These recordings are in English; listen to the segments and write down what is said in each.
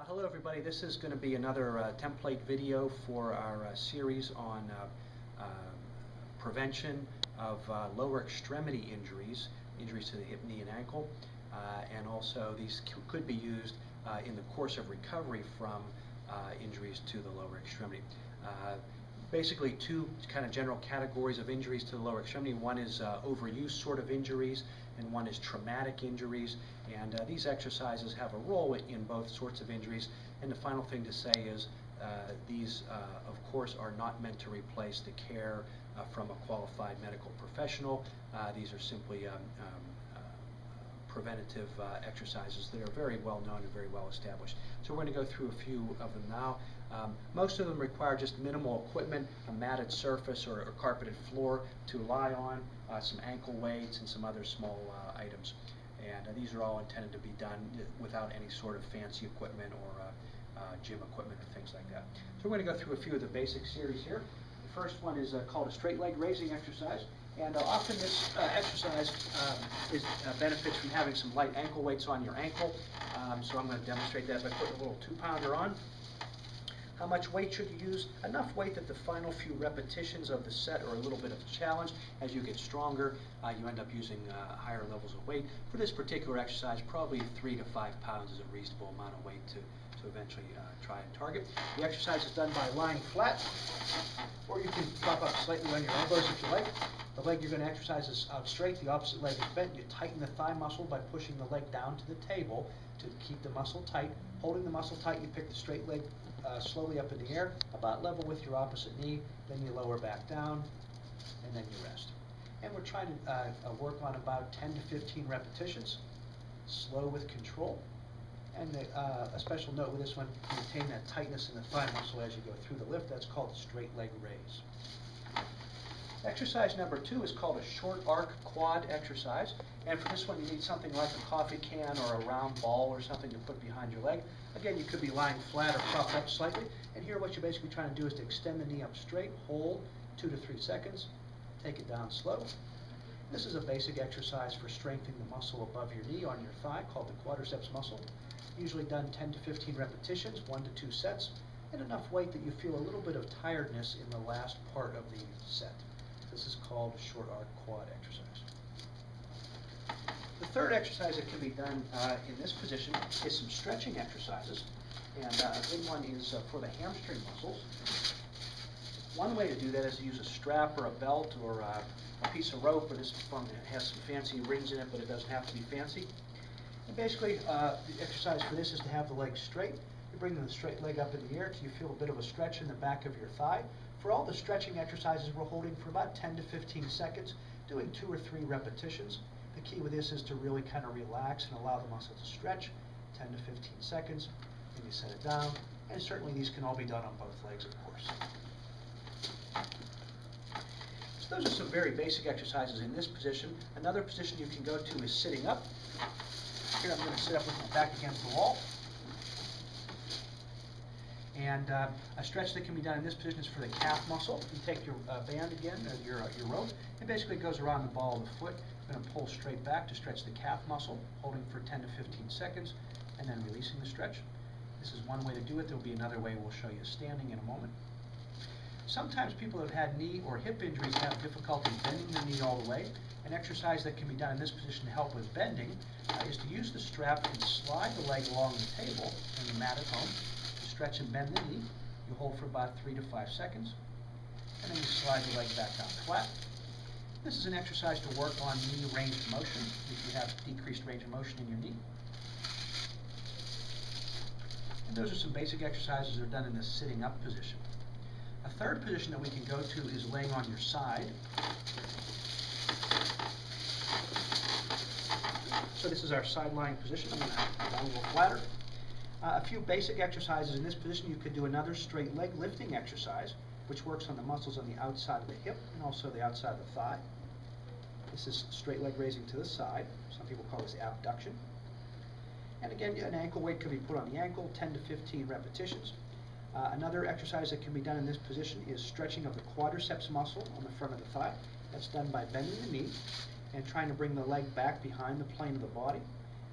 Hello everybody, this is going to be another template video for our series on prevention of lower extremity injuries to the hip, knee, and ankle, and also these could be used in the course of recovery from injuries to the lower extremity. Basically two kind of general categories of injuries to the lower extremity. One is overuse sort of injuries, and one is traumatic injuries, and these exercises have a role in both sorts of injuries. And the final thing to say is these of course are not meant to replace the care from a qualified medical professional. These are simply preventative exercises that are very well known and very well established. So we're going to go through a few of them now. Most of them require just minimal equipment, a matted surface or carpeted floor to lie on, some ankle weights, and some other small items. And these are all intended to be done without any sort of fancy equipment or gym equipment or things like that. So we're going to go through a few of the basic series here. The first one is called a straight leg raising exercise. And often this exercise benefits from having some light ankle weights on your ankle. So I'm going to demonstrate that by putting a little 2-pounder on. How much weight should you use? Enough weight that the final few repetitions of the set are a little bit of a challenge. As you get stronger, you end up using higher levels of weight. For this particular exercise, probably 3 to 5 pounds is a reasonable amount of weight to eventually try and target. The exercise is done by lying flat, or you can prop up slightly on your elbows if you like. The leg you're going to exercise is out straight, the opposite leg is bent. You tighten the thigh muscle by pushing the leg down to the table to keep the muscle tight. Holding the muscle tight, you pick the straight leg slowly up in the air, about level with your opposite knee, then you lower back down, and then you rest. And we're trying to work on about 10 to 15 repetitions, slow with control. And a special note with this one, maintain that tightness in the thigh muscle as you go through the lift. That's called the straight leg raise. Exercise number 2 is called a short arc quad exercise. And for this one, you need something like a coffee can or a round ball or something to put behind your leg. Again, you could be lying flat or propped up slightly. And here what you're basically trying to do is to extend the knee up straight, hold 2 to 3 seconds, take it down slow. This is a basic exercise for strengthening the muscle above your knee on your thigh called the quadriceps muscle. Usually done 10 to 15 repetitions, 1 to 2 sets, and enough weight that you feel a little bit of tiredness in the last part of the set. This is called a short arc quad exercise. The third exercise that can be done in this position is some stretching exercises, and a good one is for the hamstring muscles. One way to do that is to use a strap or a belt or a piece of rope, or this one has some fancy rings in it, but it doesn't have to be fancy. And basically, the exercise for this is to have the leg straight. You bring the straight leg up in the air till you feel a bit of a stretch in the back of your thigh. For all the stretching exercises, we're holding for about 10 to 15 seconds, doing 2 or 3 repetitions. The key with this is to really kind of relax and allow the muscle to stretch, 10 to 15 seconds, then you set it down. And certainly these can all be done on both legs, of course. So those are some very basic exercises in this position. Another position you can go to is sitting up. Here I'm going to sit up with my back against the wall. And a stretch that can be done in this position is for the calf muscle. You take your band again, or your rope, and basically it goes around the ball of the foot. You're going to pull straight back to stretch the calf muscle, holding for 10 to 15 seconds, and then releasing the stretch. This is one way to do it. There will be another way we'll show you standing in a moment. Sometimes people who have had knee or hip injuries have difficulty bending the knee all the way. An exercise that can be done in this position to help with bending is to use the strap and slide the leg along the table in the mat at home. Stretch and bend the knee. You hold for about 3 to 5 seconds, and then you slide the leg back down flat. This is an exercise to work on knee range of motion if you have decreased range of motion in your knee. And those are some basic exercises that are done in the sitting up position. A third position that we can go to is laying on your side. So this is our side lying position. I'm going to go a little flatter. A few basic exercises in this position. You could do another straight leg lifting exercise, which works on the muscles on the outside of the hip and also the outside of the thigh. This is straight leg raising to the side. Some people call this abduction. And again, an ankle weight can be put on the ankle, 10 to 15 repetitions. Another exercise that can be done in this position is stretching of the quadriceps muscle on the front of the thigh. That's done by bending the knee and trying to bring the leg back behind the plane of the body.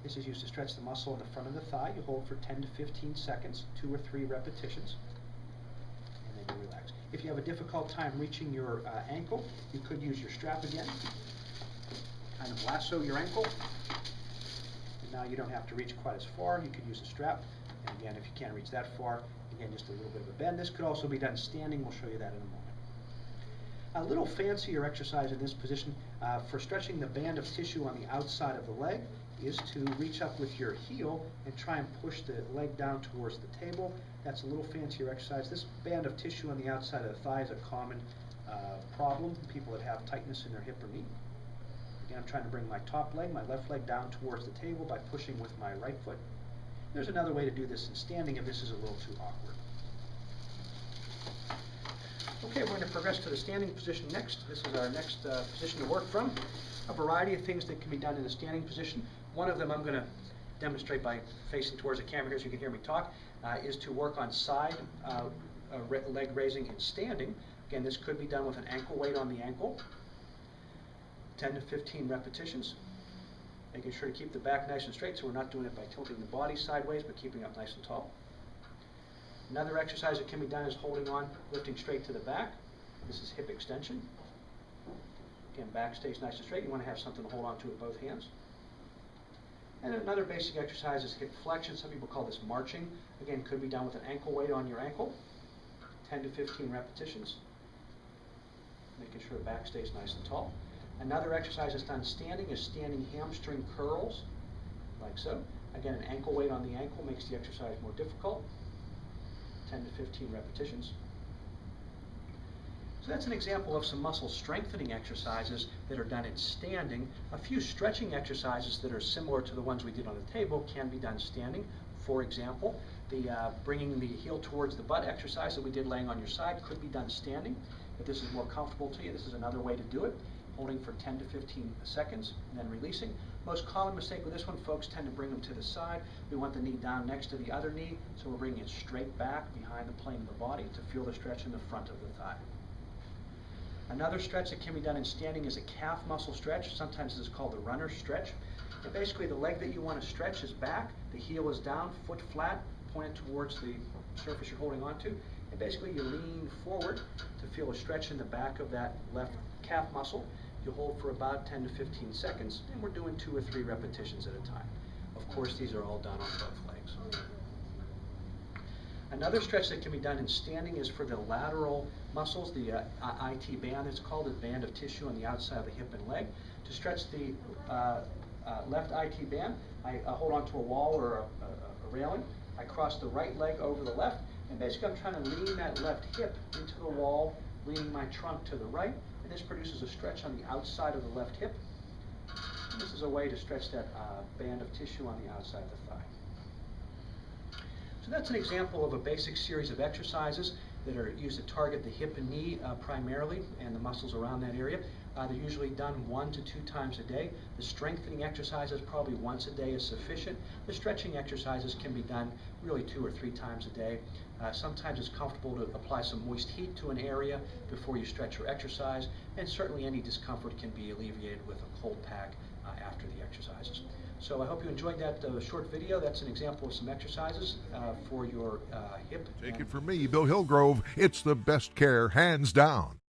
This is used to stretch the muscle in the front of the thigh. You hold for 10 to 15 seconds, 2 or 3 repetitions, and then you relax. If you have a difficult time reaching your ankle, you could use your strap again. Kind of lasso your ankle. And now you don't have to reach quite as far. You could use a strap. And again, if you can't reach that far, again, just a little bit of a bend. This could also be done standing. We'll show you that in a moment. A little fancier exercise in this position for stretching the band of tissue on the outside of the leg is to reach up with your heel and try and push the leg down towards the table. That's a little fancier exercise. This band of tissue on the outside of the thigh is a common problem in people that have tightness in their hip or knee. Again, I'm trying to bring my top leg, my left leg down towards the table by pushing with my right foot. There's another way to do this in standing if this is a little too awkward. Okay, we're going to progress to the standing position next. This is our next position to work from. A variety of things that can be done in a standing position. One of them I'm going to demonstrate by facing towards the camera here so you can hear me talk, is to work on side leg raising and standing. Again, this could be done with an ankle weight on the ankle. 10 to 15 repetitions. Making sure to keep the back nice and straight so we're not doing it by tilting the body sideways but keeping up nice and tall. Another exercise that can be done is holding on, lifting straight to the back. This is hip extension. Again, back stays nice and straight. You want to have something to hold on to with both hands. And another basic exercise is hip flexion. Some people call this marching. Again, could be done with an ankle weight on your ankle. 10 to 15 repetitions. Making sure the back stays nice and tall. Another exercise that's done standing is standing hamstring curls, like so. Again, an ankle weight on the ankle makes the exercise more difficult. 10 to 15 repetitions. So that's an example of some muscle strengthening exercises that are done in standing. A few stretching exercises that are similar to the ones we did on the table can be done standing. For example, the bringing the heel towards the butt exercise that we did laying on your side could be done standing. If this is more comfortable to you, this is another way to do it. Holding for 10 to 15 seconds and then releasing. Most common mistake with this one, folks tend to bring them to the side. We want the knee down next to the other knee, so we're bringing it straight back behind the plane of the body to feel the stretch in the front of the thigh. Another stretch that can be done in standing is a calf muscle stretch. Sometimes this is called the runner stretch. And basically the leg that you want to stretch is back, the heel is down, foot flat, pointed towards the surface you're holding onto. And basically you lean forward to feel a stretch in the back of that left calf muscle. You hold for about 10 to 15 seconds, and we're doing 2 or 3 repetitions at a time. Of course, these are all done on both legs. Another stretch that can be done in standing is for the lateral muscles, the IT band, it's called, a band of tissue on the outside of the hip and leg. To stretch the left IT band, I hold onto a wall or a railing. I cross the right leg over the left, and basically I'm trying to lean that left hip into the wall, leaning my trunk to the right. This produces a stretch on the outside of the left hip. And this is a way to stretch that band of tissue on the outside of the thigh. So that's an example of a basic series of exercises that are used to target the hip and knee primarily and the muscles around that area. They're usually done 1 to 2 times a day. The strengthening exercises probably once a day is sufficient. The stretching exercises can be done really 2 or 3 times a day. Sometimes it's comfortable to apply some moist heat to an area before you stretch or exercise, and certainly any discomfort can be alleviated with a cold pack after the exercises. So I hope you enjoyed that short video. That's an example of some exercises for your hip. Take it from me, Bill Hillgrove, it's the best care, hands down.